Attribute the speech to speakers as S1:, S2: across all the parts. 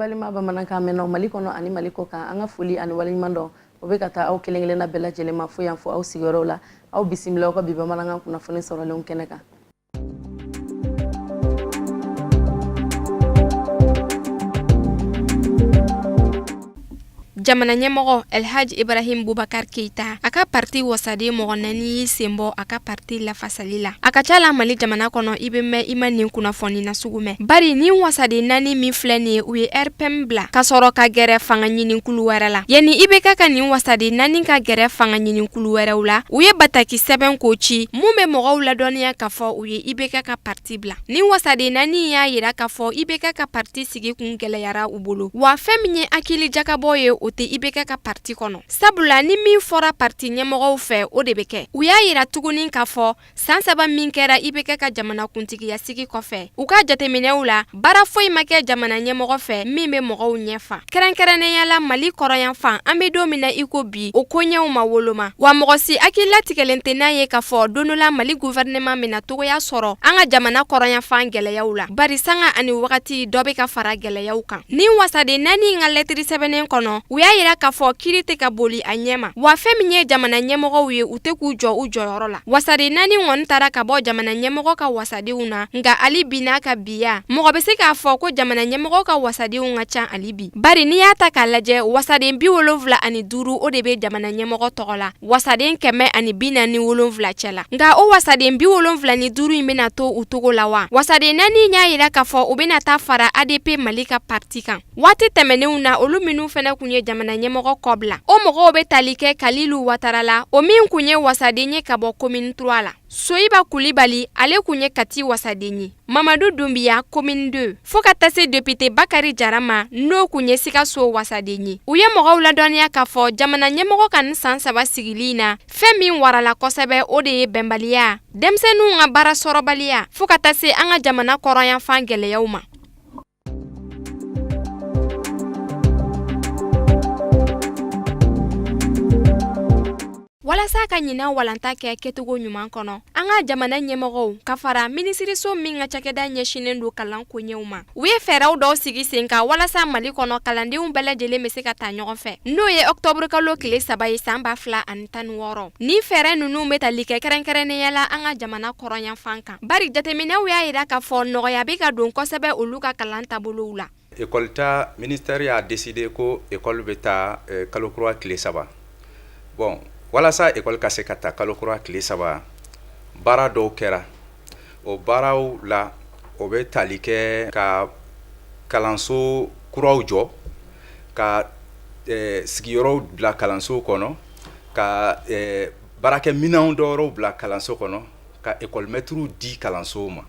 S1: balima bamanankan mɛnnaw Mali kɔnɔ ani Mali kɔ kan an ka foli ani waleɲuman dɔn o bɛ ka taa aw kelen-kelenna bɛɛ lajɛlen ma fo yan fo aw sigiyɔrɔw la aw bisimila aw ka bi bamanankan kunnafoni sɔrɔlenw kɛnɛ kan.
S2: Jamana ɲɛmɔgɔ Elhaj Ibrahim Boubacar Keita a ka parti wasade mɔgɔ naani senbɔ a ka parti lafasali la. A ka ca la Mali jamana kɔnɔ i bɛ mɛn i ma nin kunnafoni na sugu mɛn. Bari nin wasade naani min filɛ nin ye u ye RPM bila ka sɔrɔ ka gɛrɛ fanga ɲinikulu wɛrɛ la. Yani i bɛ ka nin wasade naani ka gɛrɛ fanga ɲinikulu wɛrɛw la u ye bataki sɛbɛn k'o ci mun bɛ mɔgɔw ladɔnniya k'a fɔ u ye IBK ka parti bila. Nin wasade naani y'a yira k'a fɔ IBK ka parti sigi kun gɛlɛyara u bolo. Wa fɛn min ye hakili jakabɔ ye o tɛ IBK ka parti kɔnɔ. Sabula ni min fɔra parti ɲɛmɔgɔw fɛ o de bɛ kɛ. U y'a yira tuguni k'a fɔ san 3 min kɛra IBK ka jamana kuntigiya sigi kɔfɛ u ka jateminɛw la baara foyi ma kɛ jamana ɲɛmɔgɔ fɛ min bɛ mɔgɔw ɲɛfa. Kɛrɛnkɛrɛnnenya la Mali kɔrɔyan fan an bɛ don min na i ko bi o koɲɛw ma woloma. Wa mɔgɔ si hakili latigɛlen tɛ n'a ye k'a fɔ don dɔ la Mali gouvernement bɛna togoya sɔrɔ an ka jamana kɔrɔyan fan gɛlɛyaw la. Bari sanga ani wagati dɔ bɛ ka fara gɛlɛyaw kan. Nin wasade naani ka lettre sɛbɛnnen kɔnɔ u y'a yira k'a fɔ kiiri tɛ ka boli a ɲɛma. Wa fɛn min ye jamana ɲɛmɔgɔw ye u tɛ k'u jɔ u jɔyɔrɔ la. Wasade naani kɔni taara ka bɔ jamana ɲɛmɔgɔ ka wasadenw na nka ali bi n'a ka biya mɔgɔ bɛ se k'a fɔ ko jamana ɲɛmɔgɔ ka wasadenw ka ca ali bi. Bari n'i y'a ta k'a lajɛ wasaden 75 o de bɛ jamana ɲɛmɔgɔ tɔgɔ la wasaden 147 cɛ la. Nka o wasaden 75 in bɛna to u togo la wa? Wasaden naani y'a yira k'a fɔ u bɛna taa fara ADP Mali ka parti kan. Waati tɛmɛnenw na olu minnu fɛnɛ kun ye jamana ɲɛmɔgɔ kɔbila o mɔgɔw bɛ tali kɛ Kalilu Watara la o min kun ye wasaden ye ka bɔ commune 3 la. Soyiba Kulibali ale kun ye Kati wasaden ye. Mamadou Doumbia commune 2 fo ka taa se député Bakari Jara ma n'o kun ye Sikaso wasaden ye. U ye mɔgɔw ladɔnniya k'a fɔ jamana ɲɛmɔgɔ ka nin san 3 sigili na fɛn min warala kosɛbɛ o de ye bɛnbaliya denmisɛnninw ka baara sɔrɔbaliya fo ka taa se an ka jamana kɔrɔyan fan gɛlɛyaw ma. Walasa ka ɲina walanta kɛ kɛtogo ɲuman kɔnɔ an ka jamana ɲɛmɔgɔw ka fara minisiriso min ka cakɛda ɲɛsinen do kalan koɲɛw ma u ye fɛɛrɛw dɔw sigi sen kan walasa Mali kɔnɔ kalandenw bɛɛ lajɛlen bɛ se ka taa ɲɔgɔn fɛ n'o ye octobre kalo tile 3 ye san 2016 ni fɛɛrɛ ninnu bɛ tali kɛ kɛrɛnkɛrɛnnenya la an ka jamana kɔrɔyan fan kan bari jateminɛw y'a yira k'a fɔ nɔgɔya bɛ ka don kosɛbɛ olu ka kalan taabolow la.
S3: École ta ministère y'a décidé ko école bɛ taa kalo kura tile 3 bon walasa école ka se ka taa kalo kura tile 3 baara dɔw kɛra o baaraw la o bɛ tali kɛ ka kalanso kuraw jɔ ka sigiyɔrɔw bila kalanso kɔnɔ ka baarakɛ minɛnw dɔwɛrɛw bila kalanso kɔnɔ ka école maîtres di kalansow ma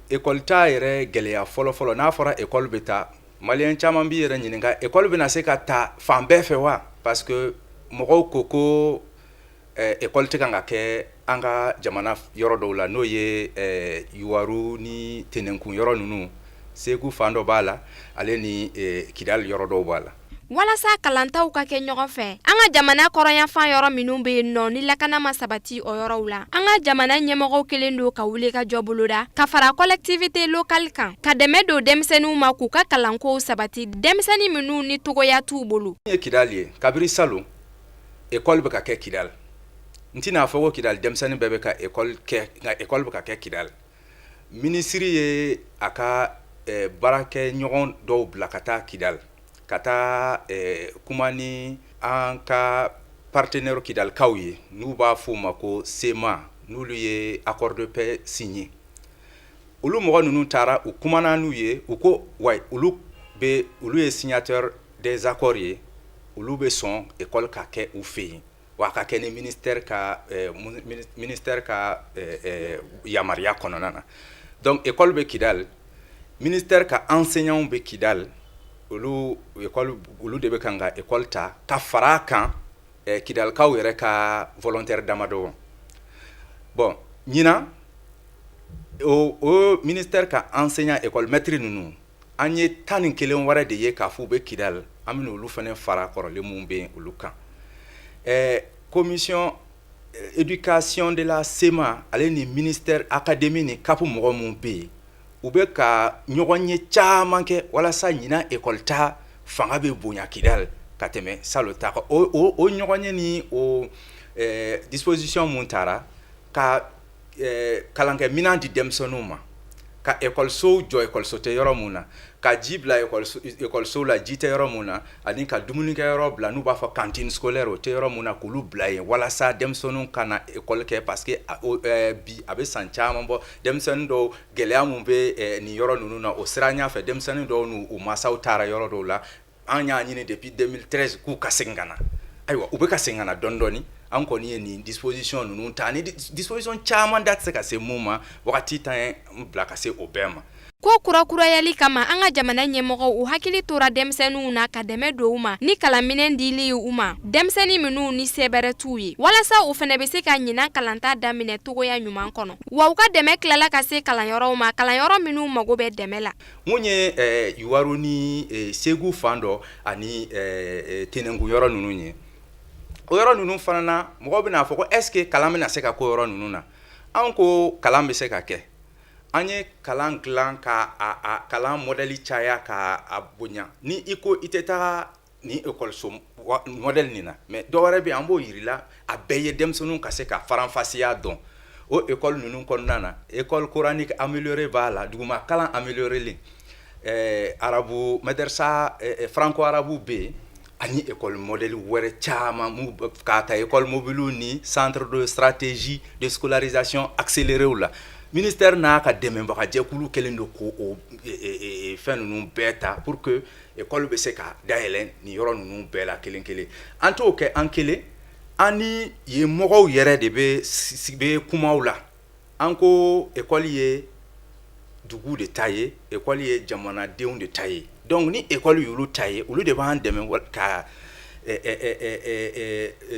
S3: école ta yɛrɛ gɛlɛya fɔlɔfɔlɔ n'a fɔra école bɛ taa maliyɛn caman b'i yɛrɛ ɲininka école bɛna se ka taa fan bɛɛ fɛ wa parce que mɔgɔw ko école tɛ kan ka kɛ an ka jamana yɔrɔ dɔw la n'o ye Yuwaru ni Tɛnɛnkun yɔrɔ ninnu Segu fan dɔ b'a la ale ni Kidali yɔrɔ dɔw b'a la.
S2: Walasa kalantaw ka kɛ ɲɔgɔn fɛ an ka jamana kɔrɔyan fan yɔrɔ minnu bɛ yen nɔ ni lakana ma sabati o yɔrɔw la an ka jamana ɲɛmɔgɔw kelen do ka wuli ka jɔ boloda ka fara collectivité locale kan ka dɛmɛ don denmisɛnninw ma k'u ka kalankow sabati denmisɛnnin minnu ni togoya t'u bolo.
S3: Ye Kidali ye kabiri salon école bɛ ka kɛ Kidali n tɛna fɔ ko Kidali denmisɛnnin bɛɛ bɛ ka école kɛ nka école bɛ ka kɛ Kidali ministre ye a ka baarakɛ ɲɔgɔn dɔw bila ka taa Kidali ka taa kuma ni an ka partenaire Kidalikaw ye n'u b'a f'u ma ko SEMA n'olu ye accord de paix signé olu mɔgɔ ninnu taara u kumana n'u ye u ko wa olu ye signateur des accords ye olu bɛ sɔn école ka kɛ u fɛ yen wa ka kɛ ni ministère ka yamaruya kɔnɔna na donc école bɛ Kidali ministère ka enseignants bɛ Kidali olu de bɛ kan ka école ta ka fara kan Kidalikaw yɛrɛ ka volontaire damadɔ bon ɲinan o ministère ka enseignant école maître ninnu an ye 11 wɛrɛ de ye k'a fɔ u bɛ Kidali an bɛ olu fana fara kɔrɔlen mun bɛ olu kan commission éducation de la SEMA ale ni ministère académie ni CAP mɔgɔ mun bɛ yen u bɛ ka ɲɔgɔn ye caman kɛ walasa ɲina école ta fanga bɛ bonya Kidal ka tɛmɛ salon ta kan. O ɲɔgɔn ye ni o disposition mun taara ka kalankɛ minan di denmisɛnninw ma, ka école-sow jɔ école-so tɛ yɔrɔ mun na, ka ji bila école-sow la ji tɛ yɔrɔ mun na, ani ka dumunikɛ yɔrɔ bila n'u b'a fɔ cantine scolaire o tɛ yɔrɔ mun na k'olu bila yen walasa denmisɛnninw ka na école kɛ parce que bi a bɛ san caman bɔ denmisɛnnin dɔw gɛlɛya mun bɛ nin yɔrɔ ninnu na o sira ɲɛfɛ denmisɛnnin dɔw n'u masaw taara yɔrɔ dɔw la an y'a ɲini depuis 2013 k'u ka segin ka na. Ayiwa u bɛ ka segin ka na dɔɔni dɔɔni. An kɔni ye nin disposition ninnu ta ni disposition caman da tɛ se ka se mun ma wagati tan ye bila ka se o bɛɛ ma.
S2: Ko kurakurayali kama an ka jamana ɲɛmɔgɔw u hakili tora denmisɛnninw na ka dɛmɛ don u ma ni kalanminɛn dili u ma denmisɛnnin minnu ni sebɛrɛ t'u ye walasa u fana bɛ se ka ɲina kalanta daminɛ togoya ɲuman kɔnɔ wa u ka dɛmɛ tilala ka se kalanyɔrɔw ma kalanyɔrɔ minnu mago bɛ dɛmɛ la. Mun
S3: ye Iwaru ni Segu fan dɔ ani Tenengu yɔrɔ ninnu ye. O yɔrɔ ninnu fana na mɔgɔw bɛna fɔ ko est-ce que kalan bɛna se ka ko yɔrɔ ninnu na. An ko kalan bɛ se ka kɛ. An ye kalan dilan ka a kalan modèle caya ka a bonya. Ni i ko i tɛ taa ni école-so modèle nin na mais dɔ wɛrɛ bɛ an b'o yirila a bɛɛ ye denmisɛnninw ka se ka faranfasiya dɔn. O école ninnu kɔnɔna na école coranique améliorée b'a la duguma kalan amélioré len arabu madrasa franco-arabu bɛ yen ani école modèle wɛrɛ caman mu ka ta école mobile ni centre de stratégie de scolarisation accélérée la ministère n'a ka dɛmɛbaga jɛkulu kelen do ko o fɛn ninnu bɛɛ ta pour que école bɛ se ka dayɛlɛ ni yɔrɔ ninnu bɛɛ la kelen kelen. An t'o kɛ an kelen an ni ye mɔgɔw yɛrɛ de bɛ kumaw la. An ko école ye dugu de ta ye école ye jamanadenw de ta ye. Donc ni école y'olu ta ye olu de b'an dɛmɛ ka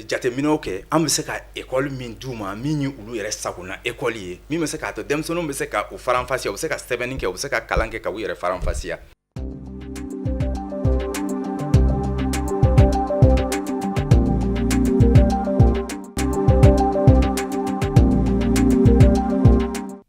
S3: jateminɛw kɛ an bɛ se ka école min d'u ma min ye olu yɛrɛ sagona école ye min bɛ se k'a to denmisɛnninw bɛ se ka u faranfasiya u bɛ se ka sɛbɛnni kɛ u bɛ se ka kalan kɛ ka u yɛrɛ faranfasiya.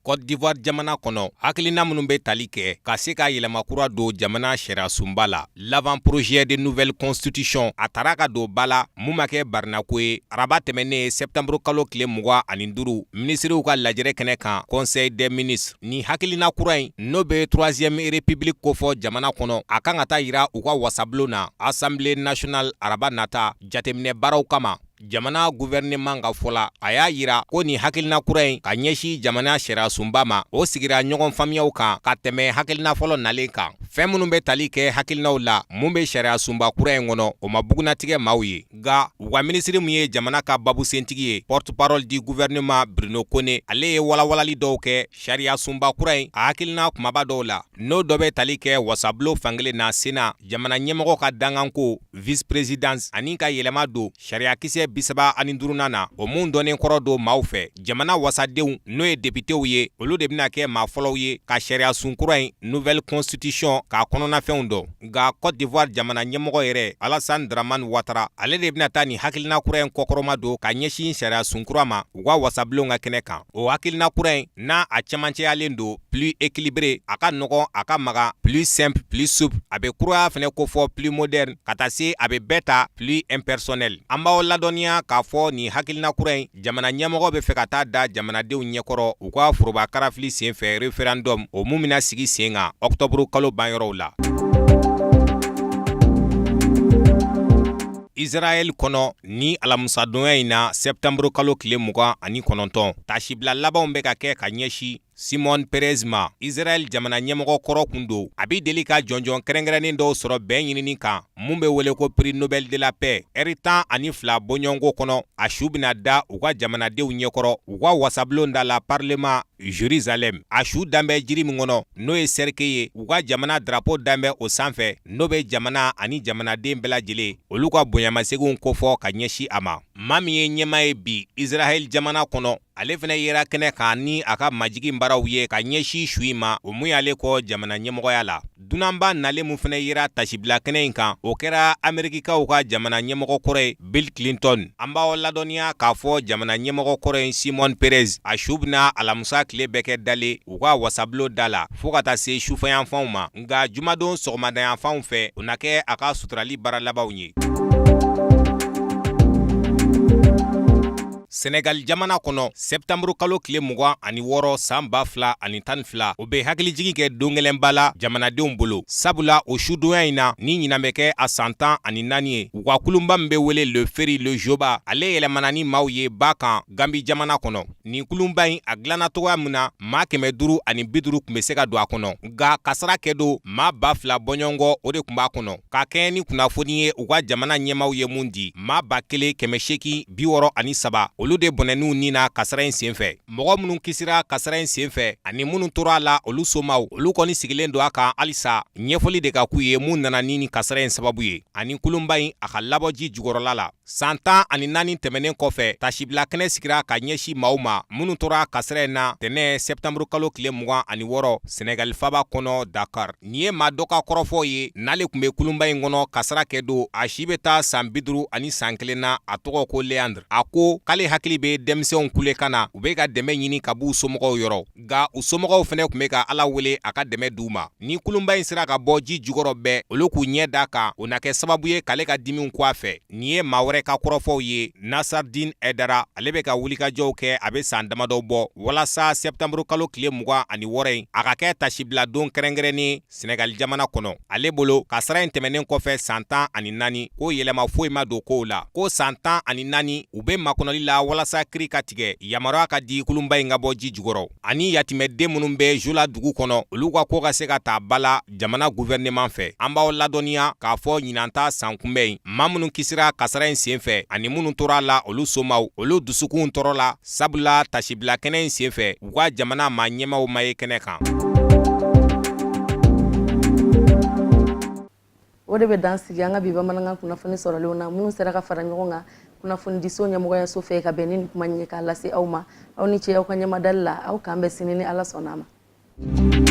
S4: Côte d'Ivoire jamana kɔnɔ hakilina minnu bɛ tali kɛ ka se ka yɛlɛmakura don jamana sariya sunba la l'avant-projet de nouvelle constitution a taara ka don ba la mun ma kɛ barinako ye araba tɛmɛnen septembre kalo tile 25 minisiriw ka lajɛrɛ kɛnɛ kan conseil des ministres ni hakilina kura in n'o bɛ 3e république kofɔ jamana kɔnɔ a kan ka taa yira u ka wasabulon na assemblée nationale araba nata jateminɛ baaraw kama. Jamana gouvernement ka fɔla a y'a yira ko ni hakilina kura in ka ɲɛsi jamana sariya sunba ma o sigira ɲɔgɔn faamuyaw kan ka tɛmɛ hakilina fɔlɔ nalen kan. Fɛn minnu bɛ tali kɛ hakilinaw la mun bɛ sariya sunba kura in kɔnɔ o ma bugunatigɛ maaw ye nka u ka minisiri mun ye jamana ka babu sentigi ye porte-parole du gouvernement Bruno Kone ale ye walawalali dɔw kɛ sariya sunba kura in a hakilina kumaba dɔw la n'o dɔ bɛ tali kɛ wasabulo fankelen na sena jamana ɲɛmɔgɔ ka danganko vice-présidence ani ka yɛlɛma don sariya kisɛ 35 na o mun dɔnnen kɔrɔ don maaw fɛ jamana wasadenw n'o ye députéw ye olu de bɛna kɛ maa fɔlɔw ye ka sariya sunkura in nouvelle constitution k'a kɔnɔnafɛnw dɔn nka Côte d'Ivoire jamana ɲɛmɔgɔ yɛrɛ Alassane Dramane Ouattara ale de bɛna taa ni hakilina kura in kɔkɔrɔma don ka ɲɛsin sariya sunkura ma u ka wasabulon ka kɛnɛ kan o hakilina kura in n'a a cɛmancɛyalen don plus équilibré a ka nɔgɔn a ka maga plus simple plus souple a bɛ kuraya fɛnɛ kofɔ plus moderne ka taa se a bɛ bɛɛ ta plus impersonnel an b'aw ladɔnniya k'a fɔ ni hakilina kura in jamana ɲɛmɔgɔ bɛ fɛ ka taa da jamanadenw ɲɛkɔrɔ u ka foroba karafili senfɛ référendum o mun bɛna sigi sen kan octobre kalo banyɔrɔw la. Israël kɔnɔ ni alamusadonya in na septembre kalo tile 29 tasibila labanw bɛ ka kɛ ka ɲɛsi Simon Perez ma Israël jamana ɲɛmɔgɔ kɔrɔ kun don a bɛ deli ka jɔnjɔn kɛrɛnkɛrɛnnen dɔw sɔrɔ bɛn ɲinini kan mun bɛ wele ko prix Nobel de la paix ɛri 12 bɔɲɔngo kɔnɔ a su bɛna da u ka jamanadenw ɲɛkɔrɔ u ka wasabulon da la parlement Jérusalem a su danbɛ jiri min kɔnɔ n'o ye cercle ye u ka jamana drapeau danbɛ o sanfɛ n'o bɛ jamana ani jamanaden bɛɛ lajɛlen olu ka bonyamasegin kofɔ ka ɲɛsi a ma maa min ye ɲɛmaa ye bi Israël jamana kɔnɔ ale fana yera kɛnɛ kan ni a ka majigi baaraw ye ka ɲɛsi sui ma o mun y'ale kɔ jamana ɲɛmɔgɔya la. Dunanba nale mun fana yera tasibila kɛnɛ in kan o kɛra Amerikikaw ka jamana ɲɛmɔgɔ kɔrɔ Bill Clinton. An b'aw ladɔniya k'a fɔ jamana ɲɛmɔgɔ kɔrɔ Simon Perez a su bɛna alamisa tile bɛɛ kɛ dale u ka wasabilo da la fo ka taa se sufɛyanfanw ma nka jumadon sɔgɔmadayanfanw fɛ o na kɛ a ka suturali baara labanw ye. Senegal jamana kɔnɔ septembre kalo tile 26 san 2012 o be hakilijigi kɛ don gɛlɛnba la jamanadenw bolo sabula o sudonya in na ni ɲinan bɛ kɛ a san 14 ye u ka kulunba min bɛ wele le feri le joba ale yɛlɛmana ni maaw ye ba kan Gambi jamana kɔnɔ ni kulunba in a dilanna togoya min na maa 550 kun bɛ se ka don a kɔnɔ nka kasara kɛ don maa 2000 bɔɲɔgɔnkɔ o de kun b'a kɔnɔ ka kɛɲɛ ni kunnafoni ye u ka jamana ɲɛmaw ye mun di maa 1863 olu de bɔnɛniw nina kasara in senfɛ mɔgɔ minnu kisira kasara in senfɛ ani minnu tora la olu somaw olu kɔni sigilen do a kan halisa ɲɛfɔli de ka k'u ye mun nana ni kasara in sababu ye ani kulunba in a ka labɔji jugɔrɔla la san 14 tɛmɛnen kɔfɛ tasibila kɛnɛ sigira ka ɲɛsi maaw ma minnu tora kasara in na tɛnɛ septembre kalo tile 26 Senegal faba kɔnɔ Dakar ni ye maa dɔ ka kɔrɔfɔ ye n'ale kun bɛ kulunba in kɔnɔ kasara kɛ do a si bɛ taa san 50 ani san 1 na a tɔgɔ ko Leandre a ko k'ale hakili bɛ denmisɛnw kule kana u bɛ ka dɛmɛ ɲini ka b'u somɔgɔw yɔrɔ nka u somɔgɔw fana kun bɛ ka Ala wele a ka dɛmɛ d'u ma ni kulunba in sera ka bɔ ji jukɔrɔ bɛɛ olu k'u ɲɛ d'a kan o na kɛ sababu ye k'ale ka dimiw kɔ a fɛ ni ye maa wɛrɛ ka kɔrɔfɔw ye Nasardine Edara ale bɛ ka wulikajɔw kɛ a bɛ san damadɔ bɔ walasa septembre kalo tile 26 in a ka kɛ tasibila don kɛrɛnkɛrɛnnen Senegal jamana kɔnɔ ale bolo kasara in tɛmɛnen kɔfɛ san 14 ko yɛlɛma foyi ma don kow la ko san 14 u bɛ makɔnɔli la walasa kiri ka tigɛ yamaruya ka di kulunba in ka bɔ ji jukɔrɔ ani yatimɛden minnu bɛ Jola dugu kɔnɔ olu ka ko ka se ka taa bala jamana gouvernement fɛ an b'aw ladɔniya k'a fɔ ɲinanta san kunbɛn in maa minnu kisira kasara in senfɛ ani minnu tora la olu somaw olu dusukun tɔɔrɔ la sabula tasibila kɛnɛ in senfɛ u ka jamana maa ɲɛmaw ma ye kɛnɛ kan.
S1: O de bɛ dan sigi an ka bi bamanankan kunnafoni sɔrɔlenw na minnu sera ka fara ɲɔgɔn kan kunnafoni diso ɲɛmɔgɔyaso fɛ ka bɛn ni kuma ɲɛ k'a lase aw ma aw ni ce aw ka ɲɛmadali la aw k'an bɛ sini ni Ala sɔnna a ma.